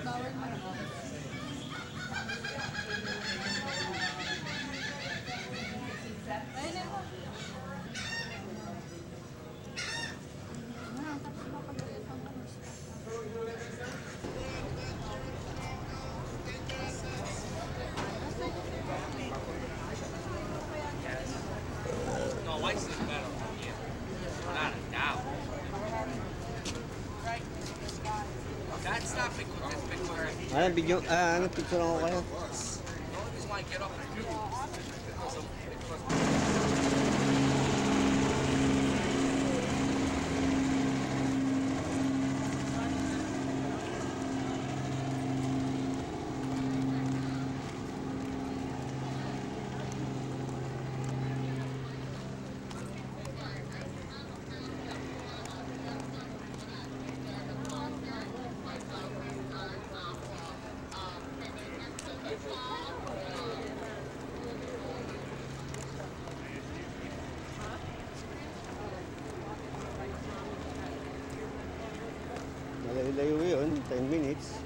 Bawal mo na. Ayun na mo. Tapos mapagalitan ko ng No, white's the better one, yeah. Without a doubt. That's not big one, that's big one. Ano, video, ano, picture ako kayo. The only reason why I get up and do because of Malayo-layo yun, 10 minutes.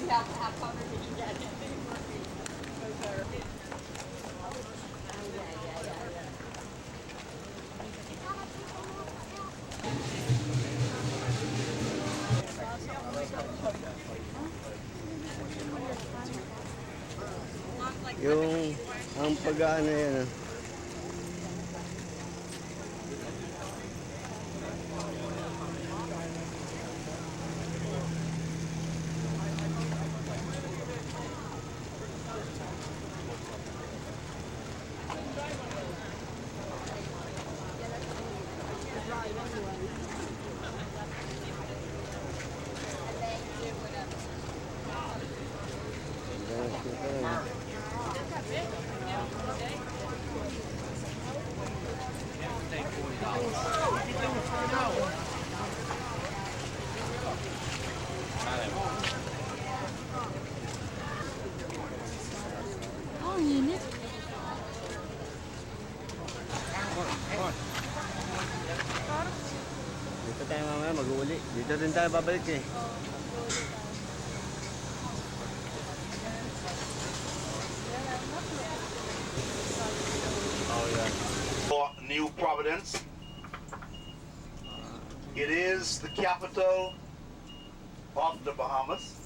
You have to have conversation. Yeah, Yung, ang pag-ano yan, ah. take $40. ang init. Dito tayo mamaya mag-uuli. Dito din tayo babalik eh. Oh, yeah. For New Providence. It is the capital of the Bahamas.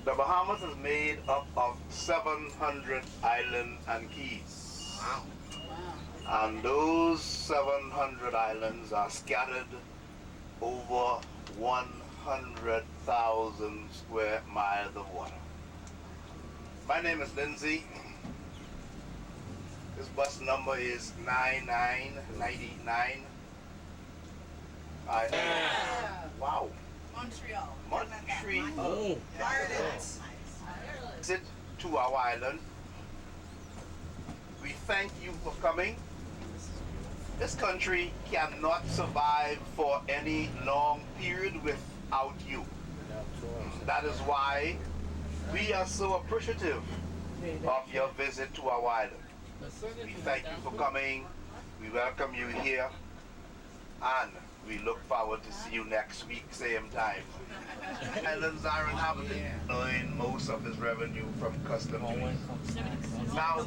The Bahamas is made up of 700 islands and keys. Wow. And those 700 islands are scattered over 100,000 square miles of water. My name is Lindsay. This bus number is 9999. Wow. Montreal. Montreal. Oh. Visit to our island. We thank you for coming. This country cannot survive for any long period without you. That is why we are so appreciative of your visit to our island. We thank you for coming. We welcome you here. And we look forward to see you next week, same time. Islands are inhabited, earning most of its revenue from custom duties. Now,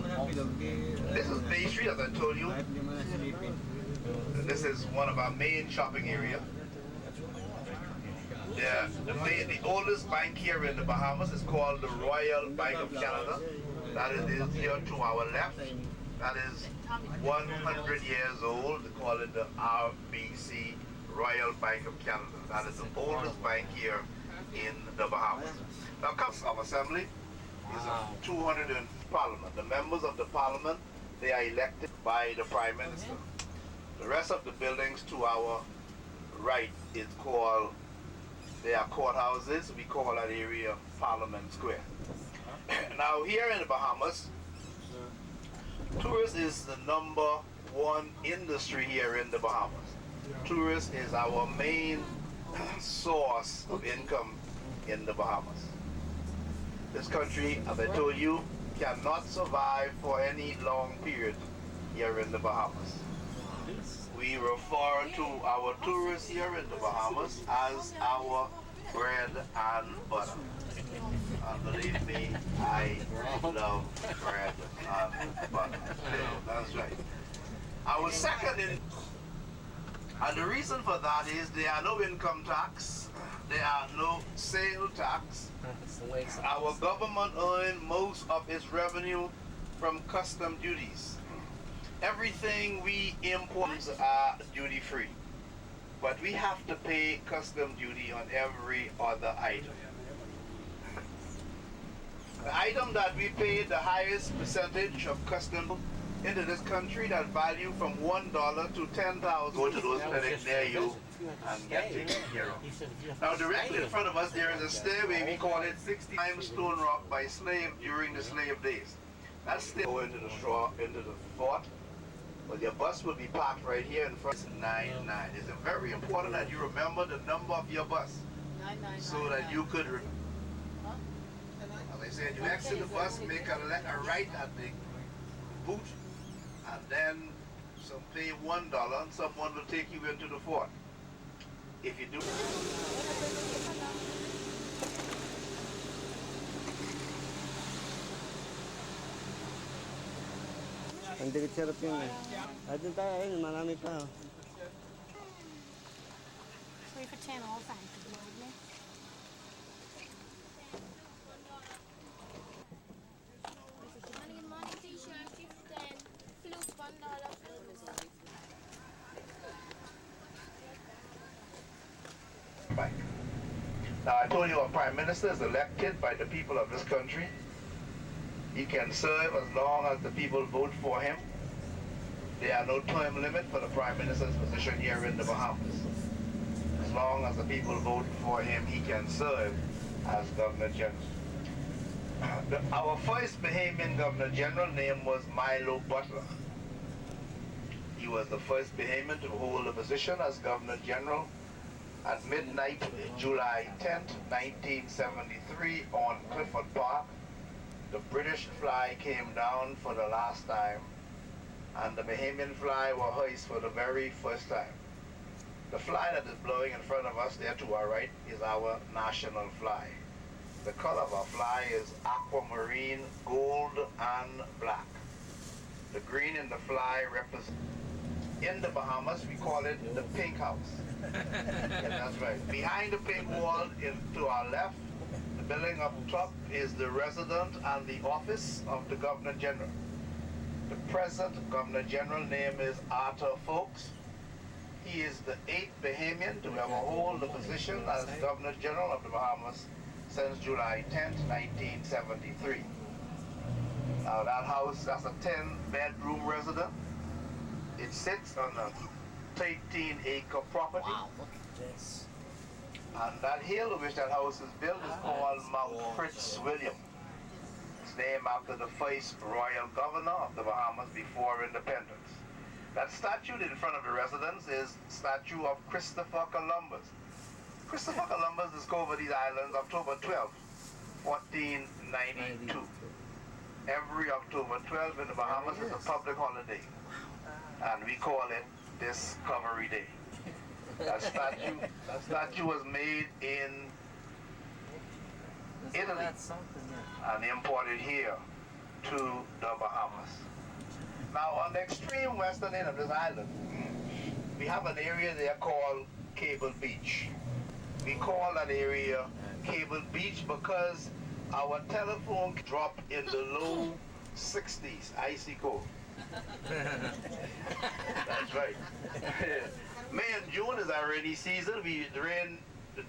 this is Bay Street, as I told you. This is one of our main shopping areas. The oldest bank here in the Bahamas is called the Royal Bank of Canada. That is here to our left. That is 100 years old. They call it the RBC, Royal Bank of Canada. That is the oldest bank here in the Bahamas. Now, Council of Assembly is a 200 in Parliament. The members of the Parliament, they are elected by the Prime Minister. The rest of the buildings to our right is called, they are courthouses. We call that area Parliament Square. Now, here in the Bahamas, tourism is the #1 industry here in the Bahamas. Tourism is our main source of income in the Bahamas. This country, as I told you, cannot survive for any long period here in the Bahamas. We refer to our tourists here in the Bahamas as our bread and butter. And believe me, I love bread and butter. That's right. Our second, and the reason for that is there are no income tax, there are no sale tax. Our government earns most of its revenue from custom duties. Everything we import are duty free, but we have to pay custom duty on every other item. The item that we pay the highest percentage of custom into this country that value from $1 to $10,000 go to those clinics near you and get taken care of. Now directly in front of us there is a stairway, we call it 60 limestone rock by slave during the slave days. That stairway go into the fort. But your bus will be parked right here in front. It's 99. It's very important that you remember the number of your bus, so that you could, as I said, you exit the bus, make a right at the boot, and then pay $1, and someone will take you into the fort. If you do. Ang dikit-sirap yun eh. At doon tayo, ayun, marami pa. Oh. 3 for 10 all time. Morning t-shirt, 3 for 10. Flute, $1. Right. Now I told you our Prime Minister is elected by the people of this country. He can serve as long as the people vote for him. There are no term limit for the Prime Minister's position here in the Bahamas. As long as the people vote for him, he can serve as Governor General. Our first Bahamian Governor General name was Milo Butler. He was the first Bahamian to hold the position as Governor General. At midnight, July 10th, 1973, on Clifford Park, the British flag came down for the last time, and the Bahamian flag was hoisted for the very first time. The flag that is blowing in front of us there to our right is our national flag. The color of our flag is aquamarine, gold, and black. The green in the flag represents, in the Bahamas, we call it the pink house. Yeah, that's right. Behind the pink wall, to our left, the building up top is the residence and the office of the Governor General. The present Governor General name is Arthur Folks. He is the 8th Bahamian to ever hold the position as Governor General of the Bahamas since July 10th, 1973. Now that house, that's a 10-bedroom residence. It sits on a 13-acre property. Wow, look at this. And that hill on which that house is built is called Mount Fitzwilliam. named after the first royal governor of the Bahamas before independence. That statue in front of the residence is a statue of Christopher Columbus. Christopher Columbus discovered these islands October 12, 1492. Every October 12 in the Bahamas is a public holiday, and we call it Discovery Day. That statue was made in Italy and imported here to the Bahamas. Now, on the extreme western end of this island, we have an area there called Cable Beach. We call that area Cable Beach because our telephone dropped in the low 60s, icy cold. That's right. May and June is our rainy season. We rain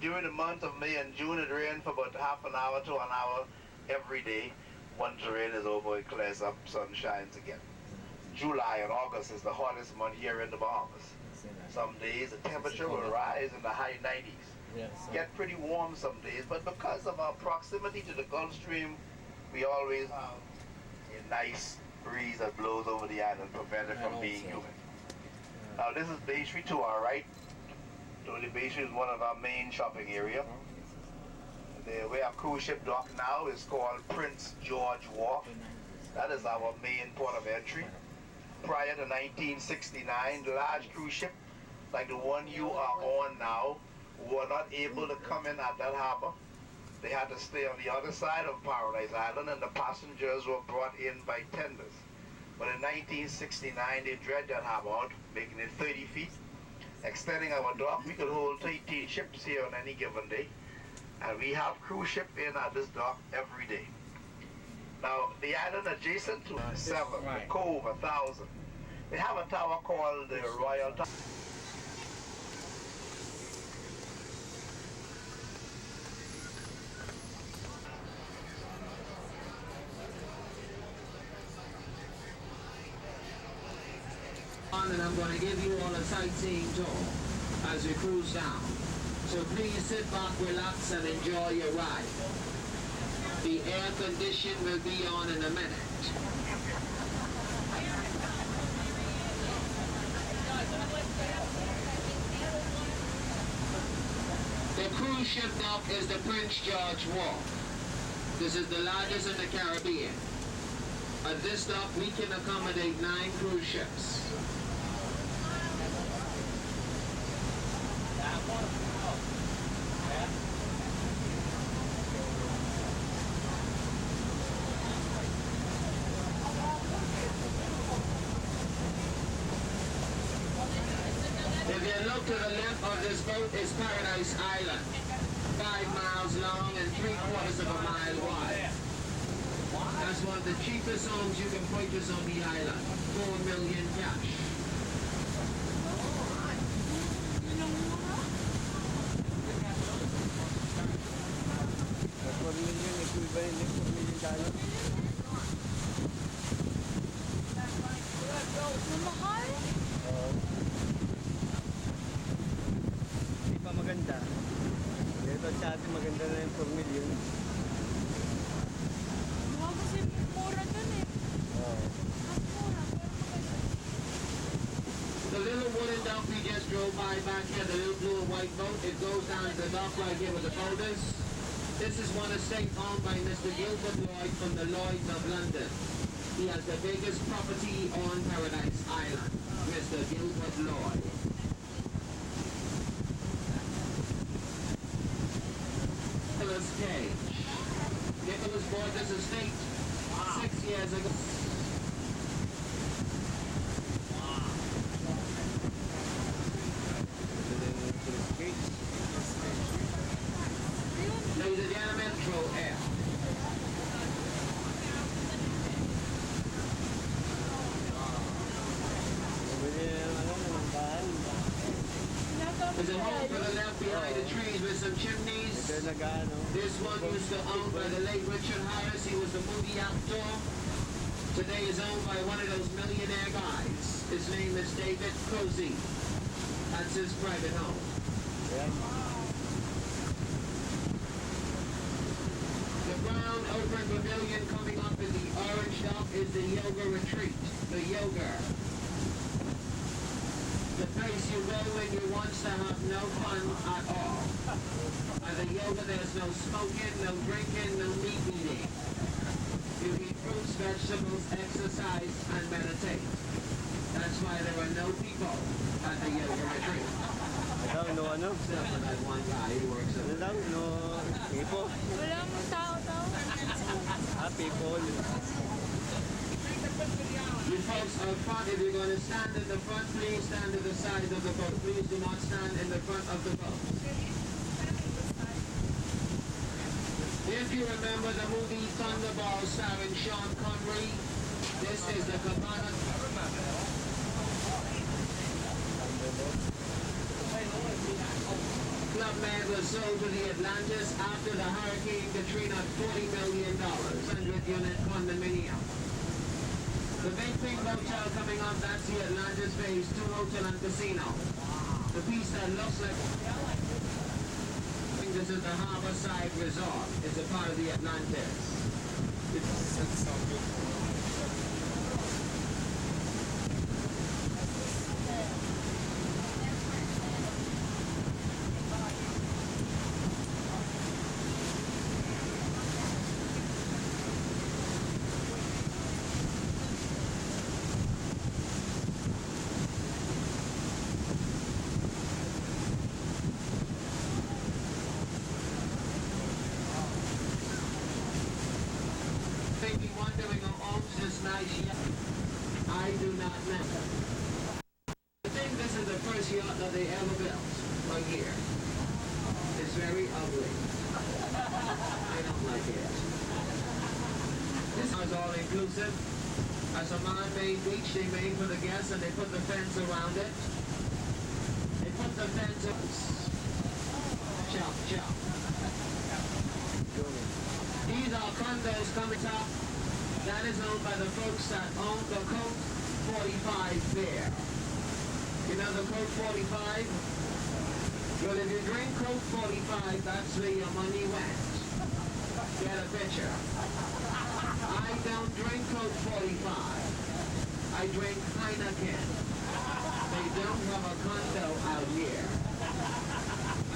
during the month of May and June. It rains for about half an hour to an hour every day. Once the rain is over, it clears up, sun shines again. July and August is the hottest month here in the Bahamas. Some days the temperature will rise in the high 90s. Get pretty warm some days, but because of our proximity to the Gulf Stream, we always have a nice breeze that blows over the island, prevent it from being humid. Now this is Bay Street to our right. So the Bay Street is one of our main shopping area. Where our cruise ship dock now is called Prince George Wharf. That is our main port of entry. Prior to 1969, the large cruise ship like the one you are on now were not able to come in at that harbor. They had to stay on the other side of Paradise Island, and the passengers were brought in by tenders. But in 1969, they dredged that harbor out, making it 30 feet. Extending our dock, we could hold 18 ships here on any given day. And we have cruise ship in at this dock every day. Now, the island adjacent to 7, the Cove, 1000, they have a tower called the Royal Tower. And I'm going to give you all a sightseeing tour as we cruise down. So please sit back, relax, and enjoy your ride. The air condition will be on in a minute. The cruise ship dock is the Prince George Wharf. This is the largest in the Caribbean. At this dock, we can accommodate 9 cruise ships. If you look to the left of this boat is Paradise Island, 5 miles long and 3/4 of a mile wide. That's one of the cheapest homes you can purchase on the island, $4 million cash. $4 million, equivalent ng $4 million. Mahal? Oo. Hindi pa maganda. Dito sa atin maganda na yung 4 million. Wow, kasi mura dun eh. Oo. Mas mura, pero maganda. The little wooden dock we just drove by back here, the little blue and white boat, it goes down to the dock right here with the boulders. This is one estate owned by Mr. Gilbert Lloyd from the Lloyds of London. He has the biggest property on Paradise Island, Mr. Gilbert Lloyd. Nicholas Cage. Nicholas bought this estate 6 years ago. Ladies and gentlemen, throw air. There's a home to the left behind the trees with some chimneys. This one used to owned by the late Richard Harris. He was the movie actor. Today is owned by one of those millionaire guys. His name is David Cozy. That's his private home. The brown open pavilion coming up is yoga retreat. The yoga. The place you go when you want to have no fun at all. At the yoga there's no smoking, no drinking, no meat eating. You eat fruits, vegetables, exercise, and meditate. That's why there are no people at the yoga retreat. Daw, no ano? Except for that one guy who works Ano over daw? No people? Wala mong tao. Ah, people. You folks up front, if you're going to stand in the front, please stand to the side of the boat. Please do not stand in the front of the boat. If you remember the movie Thunderball starring Sean Connery, this is the cabana. Club Med was sold to the Atlantis after the Hurricane Katrina $40 million, 100-unit condominium. The big pink hotel coming up, that's the Atlantis Base 2 Hotel and Casino. The piece that looks like... This is the Harborside Resort. It's a part of the Atlantis. Maybe wondering who owns this nice yacht. I do not know. I think this is the first yacht that they ever built. Right here. It's very ugly. I don't like it. This is all inclusive. As a man-made beach they made for the guests, and they put the fence around it. They put the fence up. Chop, chop. These are condos coming up. That is owned by the folks that own the Coke 45 there. You know the Coke 45? Well, if you drink Coke 45, that's where your money went. Get a picture. I don't drink Coke 45. I drink Heineken. They don't have a condo out here.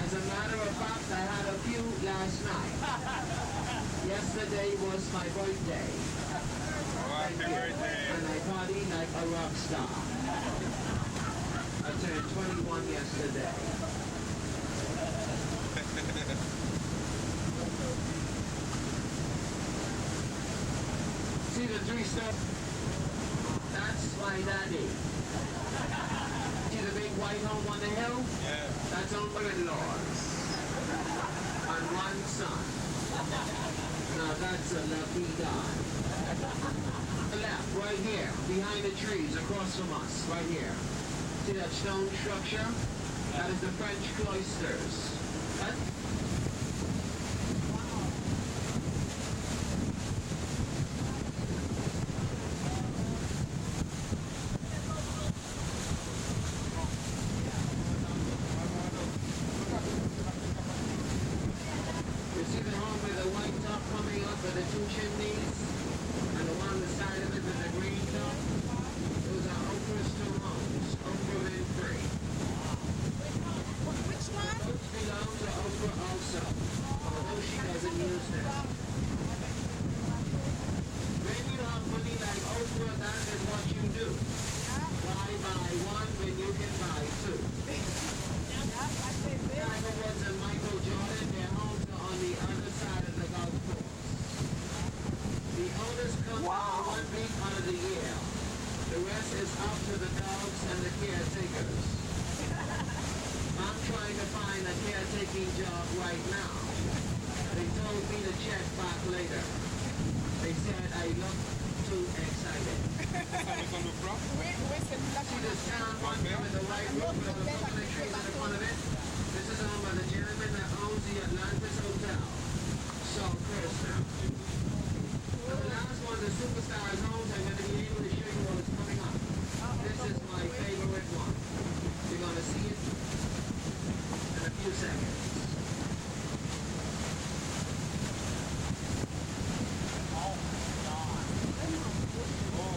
As a matter of fact, I had a few last night. Yesterday was my birthday. Happy birthday. And I partied like a rock star. I turned 21 yesterday. See the 3-star? That's my daddy. See the big white home on the hill? Yeah. That's owned by in-laws. And one son. Now that's a lucky guy. Left, right here, behind the trees, across from us, right here. See that stone structure? That is the French cloisters. You see the home with the white top coming up with the 2 chimneys? And the one on the side of it with the green top? Those are Oprah's 2 homes. Oprah Winfrey. Which one? Those belong to Oprah also. Although she doesn't use them. When you have money like Oprah, that is what you do. Why buy one when you can buy 2? Tiger Woods and Michael Jordan, their homes are on the other side of the golf course. The owners come out 1 week out of the year. The rest is up to the dogs and the caretakers. I'm trying to find a caretaking job right now. They told me to check back later. They said I look too excited. See this town one here with the white roof with the coconut trees in the front of it? This is owned by the gentleman that owns the Atlantis Hotel. Saul Kirsten. And the last one, the Superstars homes, I'm going to be able to show you what is coming up. This is my favorite one. You're going to see it in a few seconds. Oh,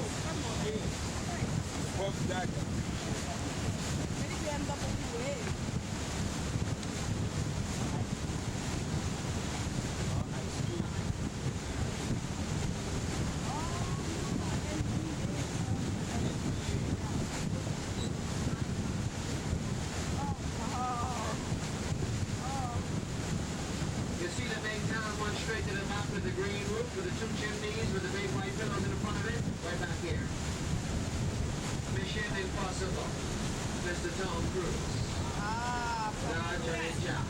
straight to the back with the green roof, with the two chimneys, with the big white pillows in the front of it, right back here. Mission Impossible. Mr. Tom Cruise. Roger and Jack.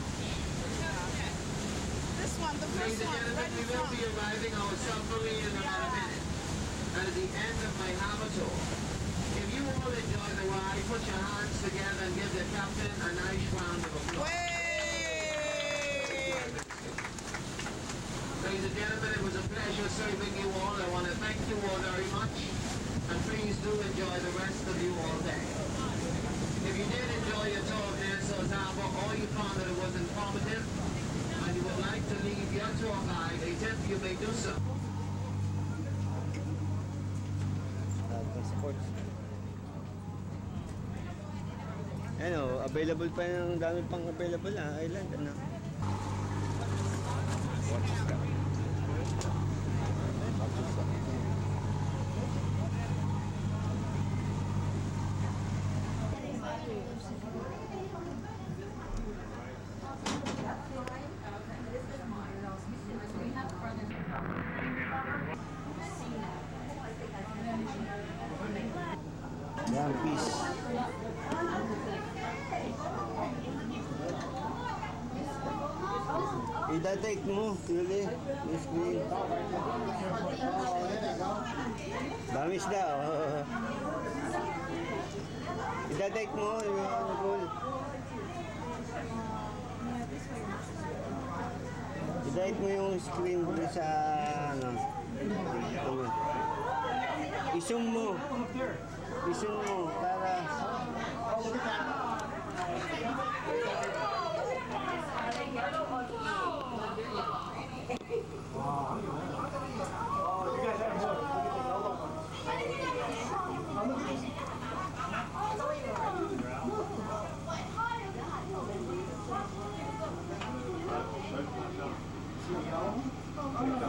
This one, the Ladies first and one, gentlemen, right we in will front. be arriving our submarine in about a minute. And at the end of my hammer tour, if you all enjoy the ride, put your hands together and give the captain a nice round of applause. Ladies and gentlemen, it was a pleasure serving you all. I want to thank you all very much. And please do enjoy the rest of you all day. If you did enjoy your tour of Nassau's Harbor or you found that it was informative and you would like to leave your tour guide a tip, you may do so. Sports. Ano, available pa yung dami pang available island, ano? Yan, peace. Ida-take mo, Yuli. Miss Green. Dami isda, oh. Ida-take mo, yung i-take mo yung screen sa ano. Isum mo. Isum mo para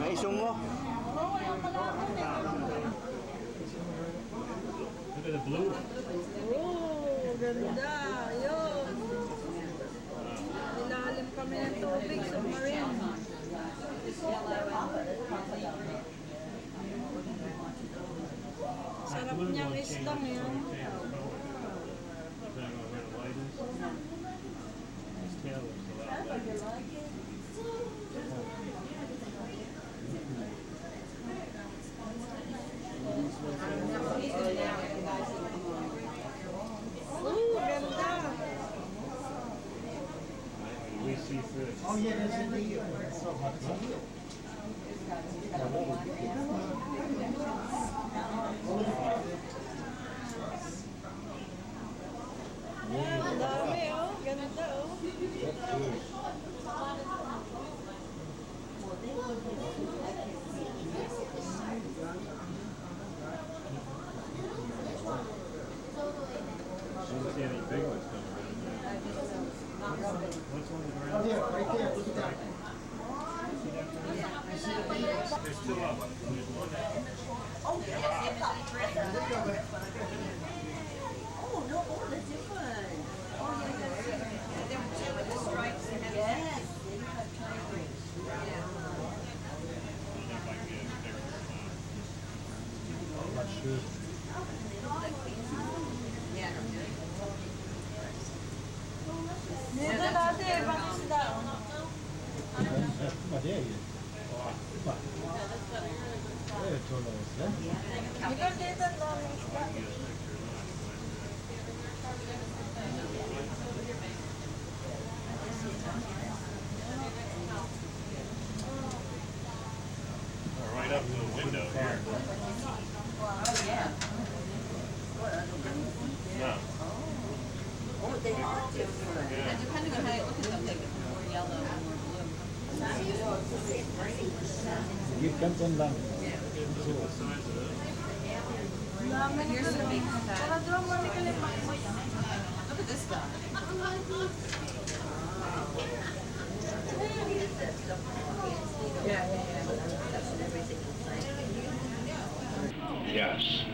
naisum mo. Look at the blue one. Oh, ganda. Yun. Ilalim kami ng tubig, submarine. Sarap niyang islang yan. Ganda. We see fish. Oh yeah, there's a deal. So hot. Ang dami, oh. Ganda, oh. I don't see any big ones coming around. What's on the Oh ground? yeah, right there. Look at that. There's two of them. There's one that Oh, no, oh, that's different. Oh, yeah, that's different. Yeah, there were two with the stripes and everything. Yes, they look like triangles. Yeah. Dito dati, ibang isda. Ikaw dito, ang daming isda. right up to the window here. Oh, yeah. No. Oh, they are different. Yeah. And depending on how you look at them, they get more yellow or more blue. And here's the big fat. Look at this guy. Yes.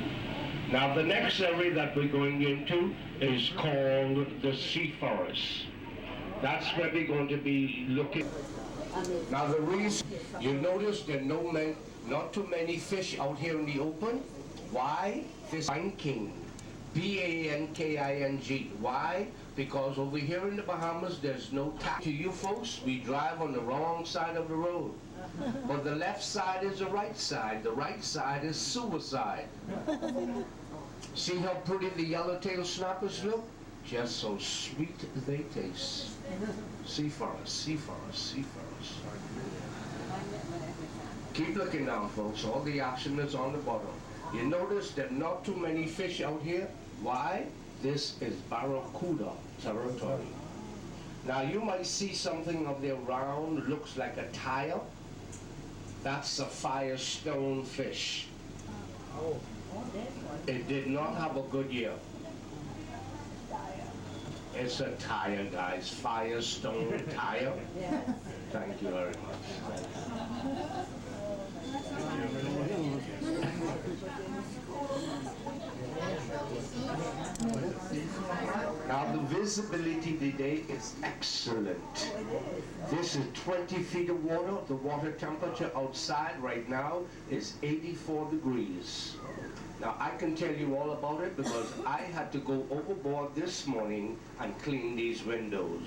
Now the next area that we're going into is called the Sea Forest. That's where we're going to be looking. Now the reason, you notice there are not too many fish out here in the open. Why? This banking. B-A-N-K-I-N-G. Why? Because over here in the Bahamas, there's no tax. To you folks, we drive on the wrong side of the road. But the left side is the right side. The right side is suicide. See how pretty the yellowtail snappers look? Just so sweet they taste. Sea for us, sea for us, sea for us. Keep looking down, folks. All the action is on the bottom. You notice there are not too many fish out here. Why? This is barracuda territory. Now you might see something of their round, looks like a tile. That's a firestone fish. It did not have a good year. It's a tire, guys. Firestone tire. Thank you very much. Now the visibility today is excellent. This is 20 feet of water. The water temperature outside right now is 84 degrees. Now I can tell you all about it because I had to go overboard this morning and clean these windows.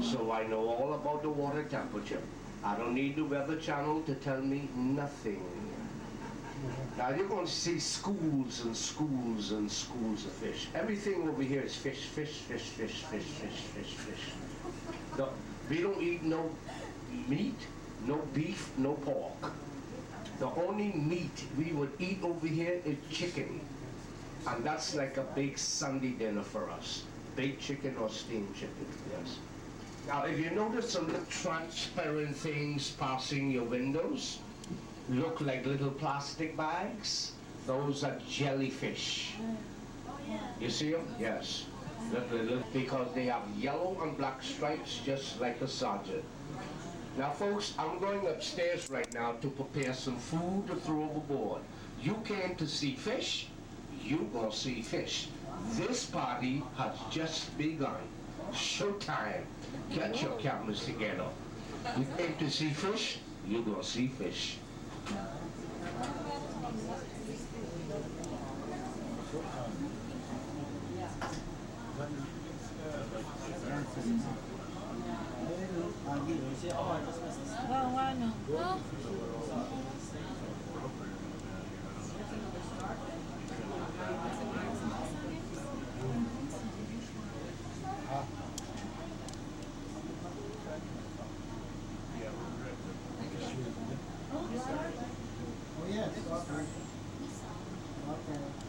So I know all about the water temperature. I don't need the Weather Channel to tell me nothing. Now you're going to see schools and schools and schools of fish. Everything over here is fish, fish, fish, fish, fish, fish, fish, fish. We don't eat no meat, no beef, no pork. The only meat we would eat over here is chicken. And that's like a big Sunday dinner for us. Baked chicken or steamed chicken, yes. Now if you notice some little transparent things passing your windows, look like little plastic bags, those are jellyfish. You see them? Yes. Because they have yellow and black stripes just like a sergeant. Now folks, I'm going upstairs right now to prepare some food to throw overboard. You came to see fish, you gonna see fish. This party has just begun. Showtime. Get your cameras together. You came to see fish, you gonna see fish. Oo nga, no. Oh, yes. Okay. Okay.